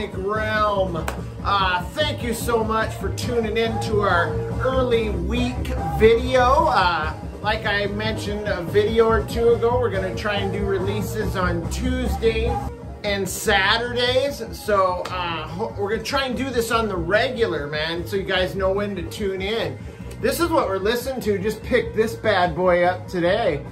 cosmic realm. Thank you so much for tuning in to our early week video. Like I mentioned a video or two ago, we're gonna try and do releases on Tuesday and Saturdays. So we're gonna try and do this on the regular, man, so you guys know when to tune in. This is what we're listening to. Just picked this bad boy up today.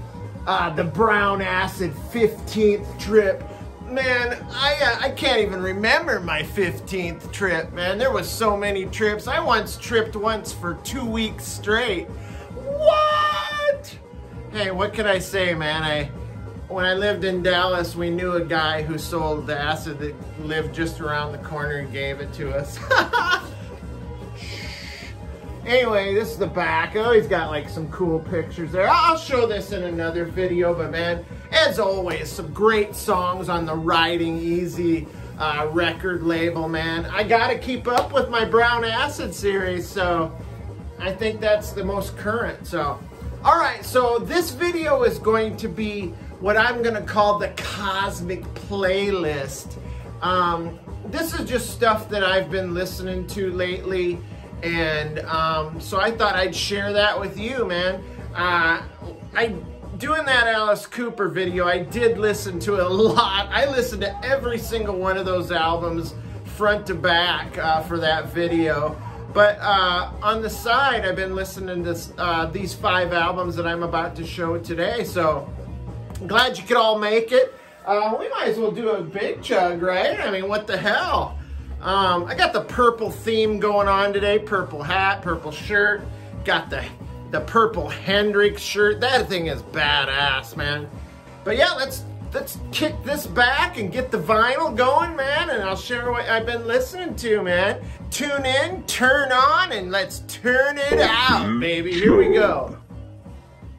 The Brown Acid 15th trip. Man, I can't even remember my 15th trip, man. There was so many trips. I once tripped for 2 weeks straight. What? Hey, what can I say, man? When I lived in Dallas, we knew a guy who sold the acid that lived just around the corner and gave it to us. Anyway, this is the back. Oh, he's got like some cool pictures there. I'll show this in another video, but man, as always, some great songs on the Riding Easy record label, man. I gotta keep up with my Brown Acid series, so I think that's the most current. So, all right, so this video is going to be what I'm gonna call the Cosmic Playlist. This is just stuff that I've been listening to lately, and so I thought I'd share that with you, man. Doing that Alice Cooper video, I did listen to a lot. I listened to every single one of those albums front to back for that video. But on the side, I've been listening to these 5 albums that I'm about to show today. So I'm glad you could all make it. We might as well do a big chug, right? I mean, what the hell? I got the purple theme going on today. Purple hat, purple shirt. Got the purple Hendrix shirt. That thing is badass, man. But yeah, let's kick this back and get the vinyl going, man, and I'll share what I've been listening to, man. Tune in, turn on, and let's turn it out, baby. Here we go.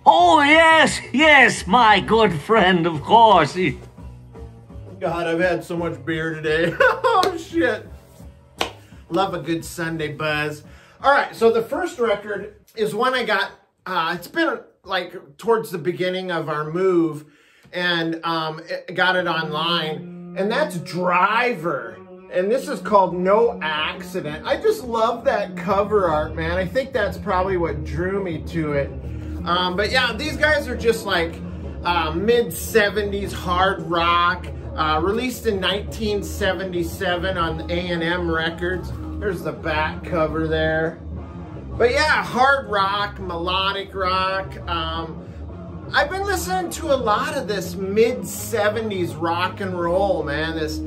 Oh, yes, my good friend, of course. God, I've had so much beer today. Oh, shit. Love a good Sunday buzz. All right, so the first record is one I got, it's been like towards the beginning of our move, and got it online, and that's Driver, and this is called No Accident. I just love that cover art, man. I think that's probably what drew me to it. But yeah, these guys are just like mid-70s hard rock, released in 1977 on A&M Records. There's the back cover there. But yeah, hard rock, melodic rock. I've been listening to a lot of this mid-70s rock and roll, man. This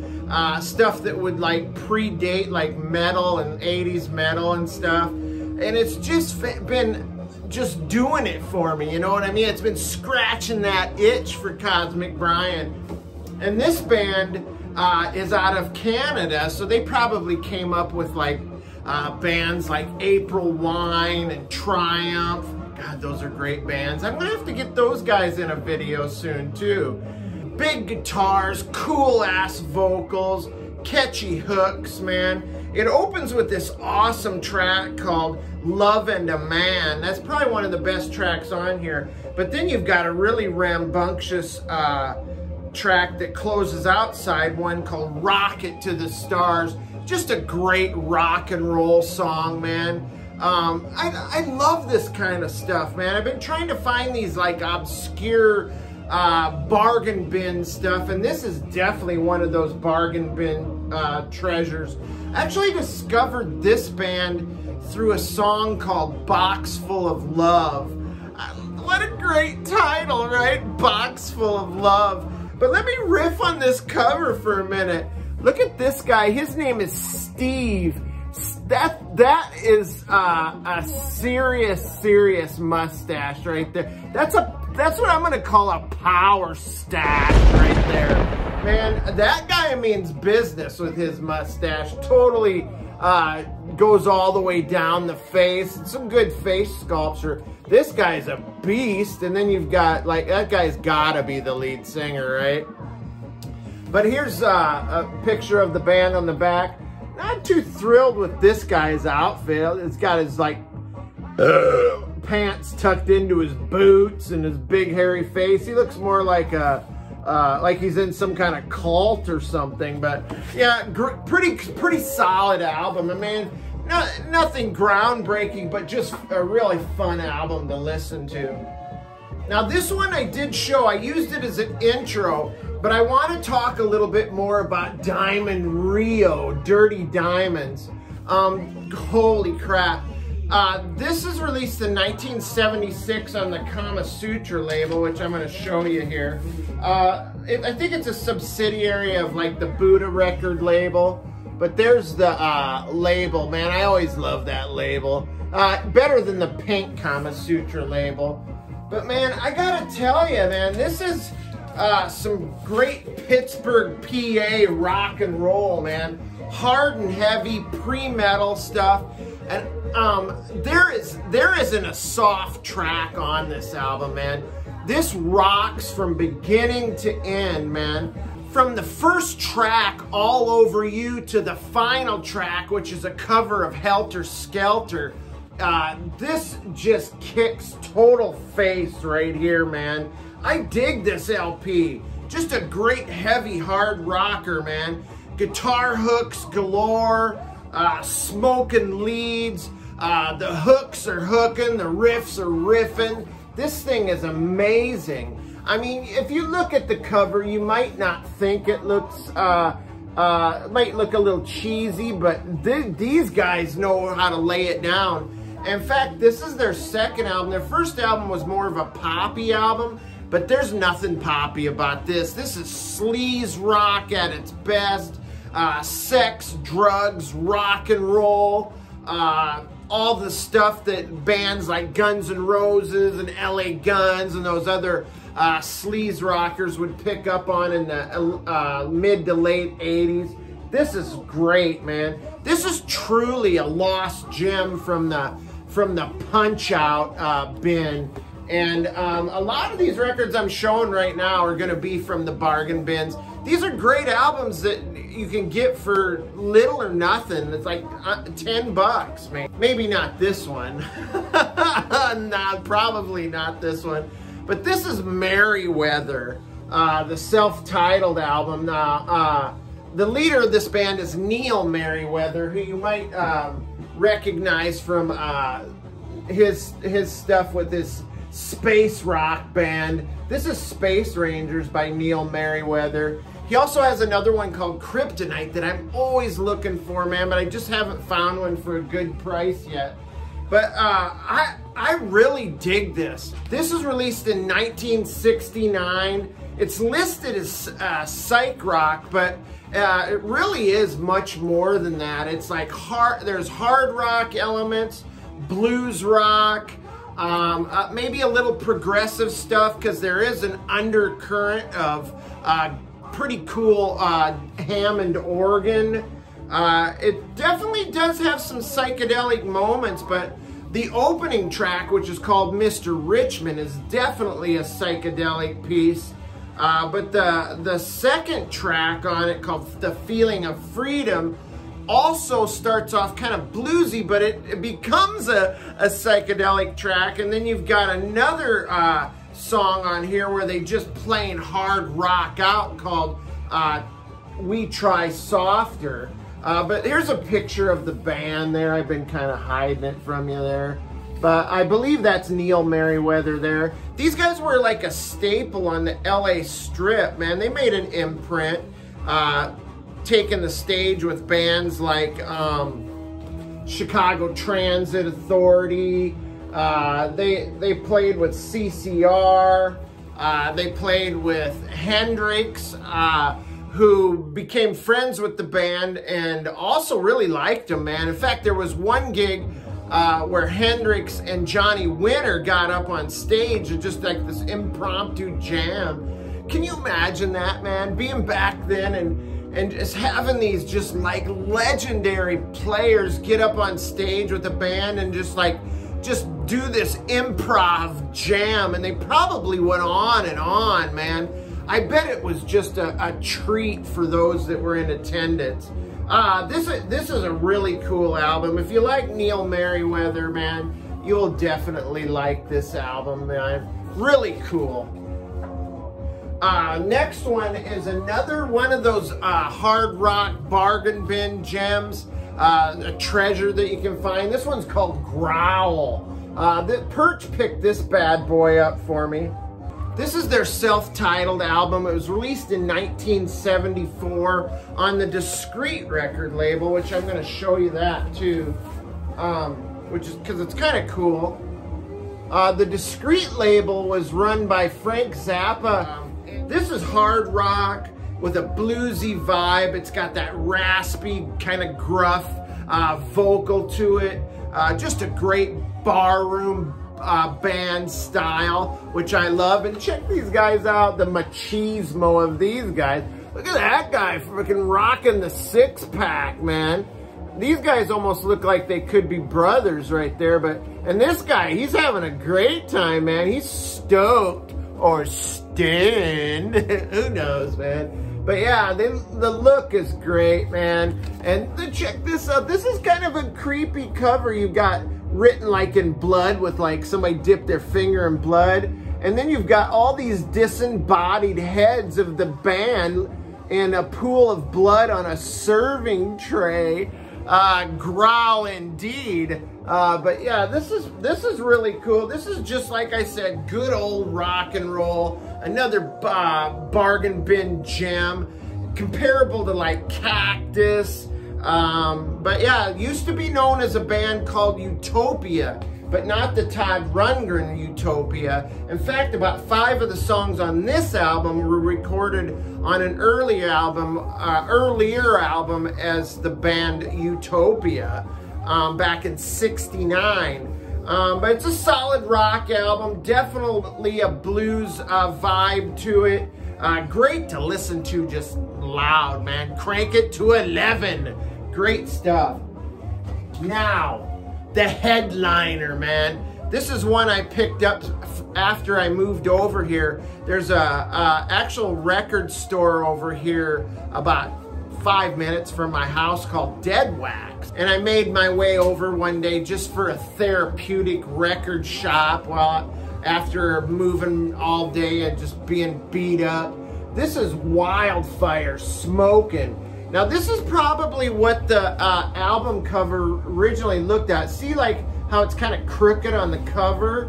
stuff that would like predate like metal and 80s metal and stuff. And it's just been just doing it for me, you know what I mean? It's been scratching that itch for Cosmic Brian. And this band is out of Canada, so they probably came up with like bands like April Wine and Triumph. God, those are great bands. I'm gonna have to get those guys in a video soon too. Big guitars, cool ass vocals, catchy hooks, man. It opens with this awesome track called Love and a Man. That's probably one of the best tracks on here. But then you've got a really rambunctious track that closes out side one called Rocket to the Stars. Just a great rock and roll song, man. I love this kind of stuff, man. I've been trying to find these like obscure bargain bin stuff, and this is definitely one of those bargain bin treasures. I actually discovered this band through a song called Box Full of Love. What a great title, right? Box Full of Love. But let me riff on this cover for a minute. Look at this guy. His name is Steve. That is a serious mustache right there. That's what I'm gonna call a power stash right there. Man, that guy means business with his mustache. Totally goes all the way down the face. It's some good face sculpture. This guy's a beast, and then you've got, like, that guy's gotta be the lead singer, right? But here's a picture of the band on the back. Not too thrilled with this guy's outfit. It's got his, like, pants tucked into his boots and his big hairy face. He looks more like a like he's in some kind of cult or something. But yeah, pretty solid album. I mean, nothing groundbreaking, but just a really fun album to listen to. Now this one I did show, I used it as an intro, but I want to talk a little bit more about Diamond Rio, Dirty Diamonds. Holy crap. This is released in 1976 on the Kama Sutra label, which I'm going to show you here. I think it's a subsidiary of like the Buddha record label, but there's the label, man. I always love that label. Better than the pink Kama Sutra label. But man, I gotta tell you, man, this is some great Pittsburgh, PA rock and roll, man. Hard and heavy, pre-metal stuff. And there isn't a soft track on this album, man. This rocks from beginning to end, man. From the first track, All Over You, to the final track, which is a cover of Helter Skelter. This just kicks total face right here, man. I dig this LP. Just a great heavy hard rocker, man. Guitar hooks galore, smoking leads, the hooks are hooking, the riffs are riffing. This thing is amazing. I mean, if you look at the cover, you might not think it looks, might look a little cheesy, but these guys know how to lay it down. In fact, this is their second album. Their first album was more of a poppy album, but there's nothing poppy about this. This is sleaze rock at its best. Sex, drugs, rock and roll. All the stuff that bands like Guns N' Roses and LA Guns and those other sleaze rockers would pick up on in the mid to late 80s. This is great, man. This is truly a lost gem from the Punch-Out bin. And a lot of these records I'm showing right now are going to be from the bargain bins. These are great albums that you can get for little or nothing. It's like 10 bucks, man. Maybe not this one. Probably not this one. But this is Merryweather, the self-titled album. The leader of this band is Neil Merryweather, who you might recognize from his stuff with his space rock band. This is Space Rangers by Neil Merryweather. He also has another one called Kryptonite that I'm always looking for, man, but I just haven't found one for a good price yet. But I really dig this. This was released in 1969. It's listed as psych rock, but it really is much more than that. It's like there's hard rock elements, blues rock, maybe a little progressive stuff, because there is an undercurrent of pretty cool Hammond organ. It definitely does have some psychedelic moments, but the opening track, which is called Mr. Richmond, is definitely a psychedelic piece. But the second track on it, called The Feeling of Freedom, also starts off kind of bluesy, but it becomes a psychedelic track. And then you've got another song on here where they just plain hard rock out, called We Try Softer. But here's a picture of the band there. I've been kind of hiding it from you there. But I believe that's Neil Merryweather there. These guys were like a staple on the LA Strip, man. They made an imprint, taking the stage with bands like Chicago Transit Authority. They played with CCR. They played with Hendrix, who became friends with the band and also really liked them, man. In fact, there was one gig where Hendrix and Johnny Winter got up on stage and just like this impromptu jam. Can you imagine that, man? Being back then and just having these just like legendary players get up on stage with the band and just do this improv jam, and they probably went on, man. I bet it was just a treat for those that were in attendance. This is a really cool album. If you like Neil Merryweather, man, you'll definitely like this album, man. Really cool. Next one is another one of those hard rock bargain bin gems, a treasure that you can find. This one's called GROWL. The Perch picked this bad boy up for me. This is their self-titled album. It was released in 1974 on the Discreet record label, which I'm going to show you that too, which is because it's kind of cool. The Discreet label was run by Frank Zappa. This is hard rock with a bluesy vibe. It's got that raspy, kind of gruff vocal to it. Just a great barroom band style, which I love. And check these guys out, the machismo of these guys. Look at that guy freaking rocking the six-pack, man. These guys almost look like they could be brothers right there, and this guy, he's having a great time, man. He's stoked or stunned. Who knows, man? But yeah, the look is great, man. And check this out. This is kind of a creepy cover. You got written like in blood with like somebody dipped their finger in blood. And then you've got all these disembodied heads of the band in a pool of blood on a serving tray. Growl indeed. But yeah, this is really cool. This is just like I said, good old rock and roll. Another bargain bin gem, comparable to like Cactus. But yeah, it used to be known as a band called Utopia, but not the Todd Rundgren Utopia. In fact, about 5 of the songs on this album were recorded on an earlier album as the band Utopia, back in '69. But it's a solid rock album, definitely a blues vibe to it. Great to listen to, just loud, man. Crank it to 11. Great stuff. Now, the headliner, man. This is one I picked up after I moved over here. There's a actual record store over here about 5 minutes from my house called Dead Wax. And I made my way over one day just for a therapeutic record shop after moving all day and just being beat up. This is WILDFIRE, SMOKIN. Now this is probably what the album cover originally looked at. See like how it's kind of crooked on the cover?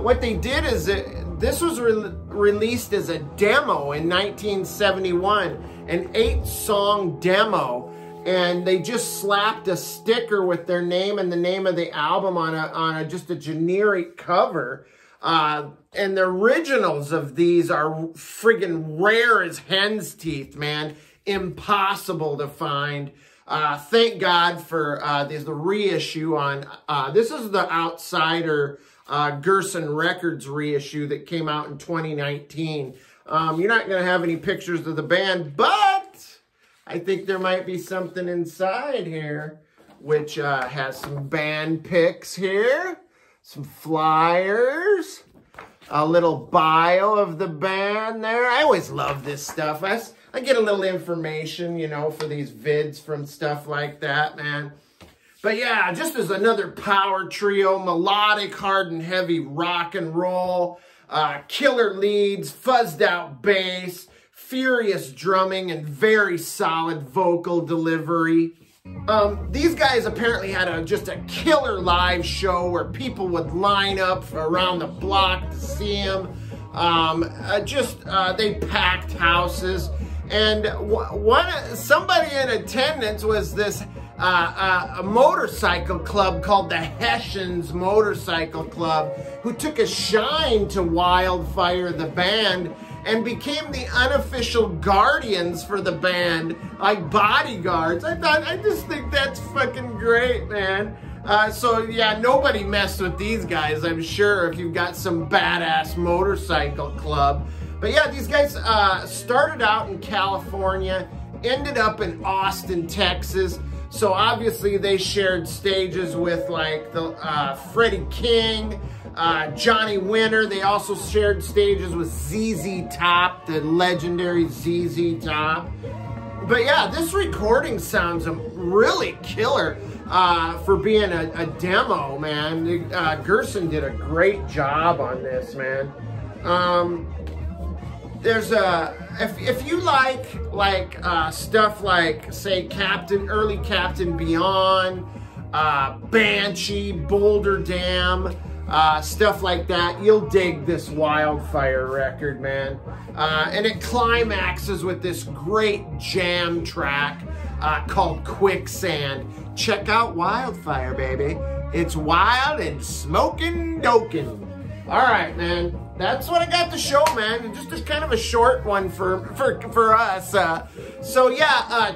What they did is this was released as a demo in 1971, an 8-song demo, and they just slapped a sticker with their name and the name of the album on just a generic cover. And the originals of these are friggin' rare as hen's teeth, man. Impossible to find. Thank God for the reissue on, this is the Outsider Gerson Records reissue that came out in 2019. You're not going to have any pictures of the band, but I think there might be something inside here, which has some band pics here, some flyers, a little bio of the band there. I always love this stuff. I get a little information, you know, for these vids from stuff like that, man. But yeah, just as another power trio, melodic, hard and heavy rock and roll, killer leads, fuzzed out bass, furious drumming, and very solid vocal delivery. These guys apparently had just a killer live show where people would line up around the block to see them. They packed houses. And somebody in attendance was this a motorcycle club called the Hessians Motorcycle Club, who took a shine to WILDFIRE, the band, and became the unofficial guardians for the band, like bodyguards. I just think that's fucking great, man. So yeah, nobody messed with these guys, I'm sure, if you've got some badass motorcycle club. But yeah, these guys started out in California, ended up in Austin, Texas. So obviously they shared stages with like the Freddie King, Johnny Winter. They also shared stages with ZZ Top, the legendary ZZ Top. But yeah, this recording sounds really killer for being a demo, man. Gerson did a great job on this, man. there's a, if you like stuff like, say, early Captain Beyond, Banshee, Boulder Dam, stuff like that, you'll dig this WILDFIRE record, man. And it climaxes with this great jam track called Quicksand. Check out WILDFIRE, baby. It's wild and smoking dokin'. All right, man. That's what I got to show, man. Just kind of a short one for us. So yeah,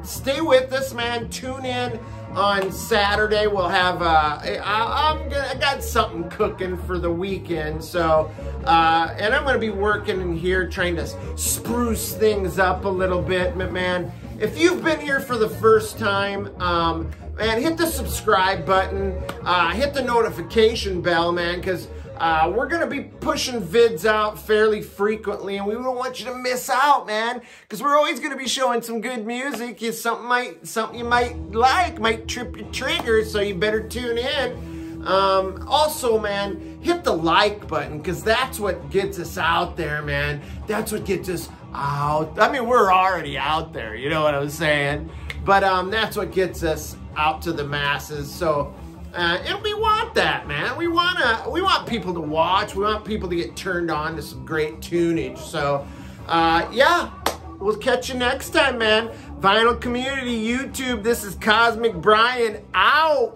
stay with us, man. Tune in on Saturday. We'll have I got something cooking for the weekend. So and I'm gonna be working in here trying to spruce things up a little bit, man. If you've been here for the first time, man, hit the subscribe button, hit the notification bell, man, because we're going to be pushing vids out fairly frequently, and we don't want you to miss out, man, because we're always going to be showing some good music. It's something you might like, might trip your trigger, so you better tune in. Also, man, hit the like button, because that's what gets us out there, man. That's what gets us out. I mean, we're already out there, you know what I'm saying? But that's what gets us out to the masses. So and we want that, man. We want people to watch. We want people to get turned on to some great tunage. So yeah, we'll catch you next time, man. Vinyl Community YouTube, this is Cosmic Brian out.